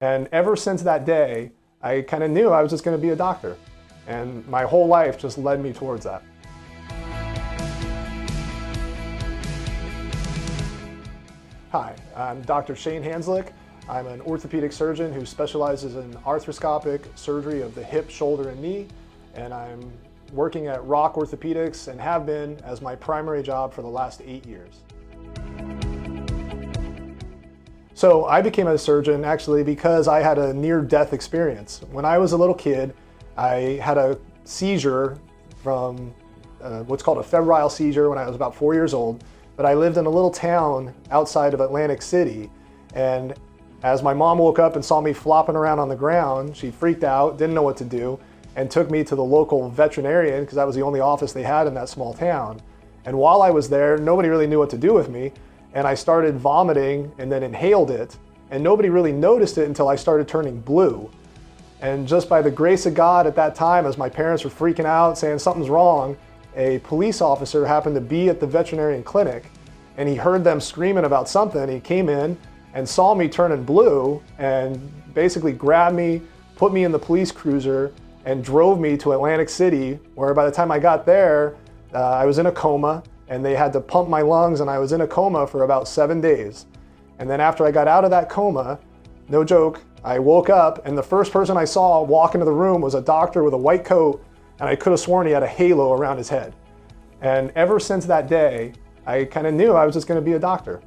And ever since that day, I kind of knew I was just going to be a doctor. And my whole life just led me towards that. Hi, I'm Dr. Shane Hanzlik. I'm an orthopedic surgeon who specializes in arthroscopic surgery of the hip, shoulder, and knee. And I'm working at ROC Orthopedics and have been as my primary job for the last 8 years. So I became a surgeon actually because I had a near-death experience. When I was a little kid, I had a seizure from what's called a febrile seizure when I was about 4 years old. But I lived in a little town outside of Atlantic City, and as my mom woke up and saw me flopping around on the ground, she freaked out, didn't know what to do, and took me to the local veterinarian because that was the only office they had in that small town. And while I was there, nobody really knew what to do with me, and I started vomiting and then inhaled it, and nobody really noticed it until I started turning blue. And just by the grace of God at that time, as my parents were freaking out saying something's wrong, a police officer happened to be at the veterinarian clinic, and he heard them screaming about something. He came in and saw me turning blue and basically grabbed me, put me in the police cruiser, and drove me to Atlantic City, where by the time I got there, I was in a coma, and they had to pump my lungs, and I was in a coma for about 7 days. And then after I got out of that coma, no joke, I woke up, and the first person I saw walk into the room was a doctor with a white coat, and I could have sworn he had a halo around his head. And ever since that day, I kind of knew I was just going to be a doctor.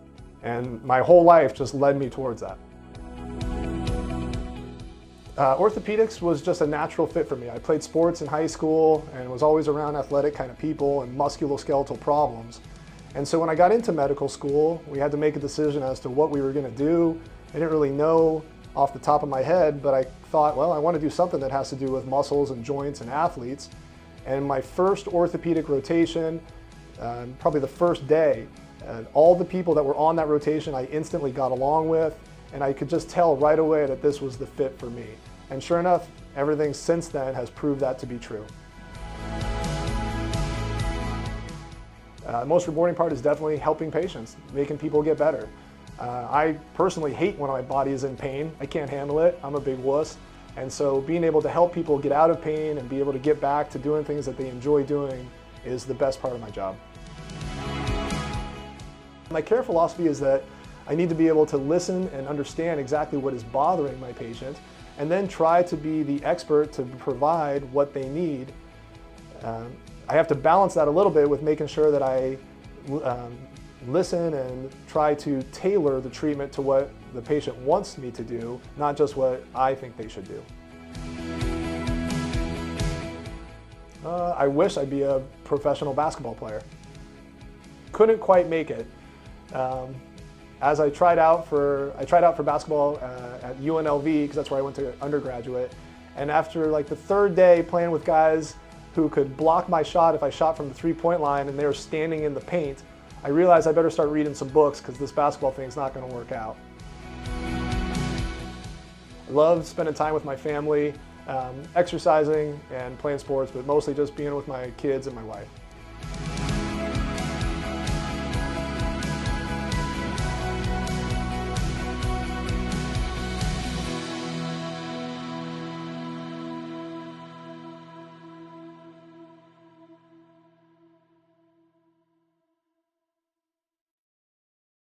And my whole life just led me towards that. Orthopedics was just a natural fit for me. I played sports in high school and was always around athletic kind of people and musculoskeletal problems. And so when I got into medical school, we had to make a decision as to what we were going to do. I didn't really know off the top of my head, but I thought, well, I want to do something that has to do with muscles and joints and athletes. And my first orthopedic rotation, probably the first day, all the people that were on that rotation I instantly got along with, and I could just tell right away that this was the fit for me. And sure enough, everything since then has proved that to be true. The most rewarding part is definitely helping patients, making people get better. I personally hate when my body is in pain. I can't handle it. I'm a big wuss. And so being able to help people get out of pain and be able to get back to doing things that they enjoy doing is the best part of my job. My care philosophy is that I need to be able to listen and understand exactly what is bothering my patient, and then try to be the expert to provide what they need. I have to balance that a little bit with making sure that I listen and try to tailor the treatment to what the patient wants me to do, not just what I think they should do. I wish I'd be a professional basketball player. Couldn't quite make it. As I tried out for basketball at UNLV, because that's where I went to undergraduate, and after like the third day playing with guys who could block my shot if I shot from the three-point line and they were standing in the paint, I realized I better start reading some books because this basketball thing's not going to work out. I love spending time with my family, exercising and playing sports, but mostly just being with my kids and my wife.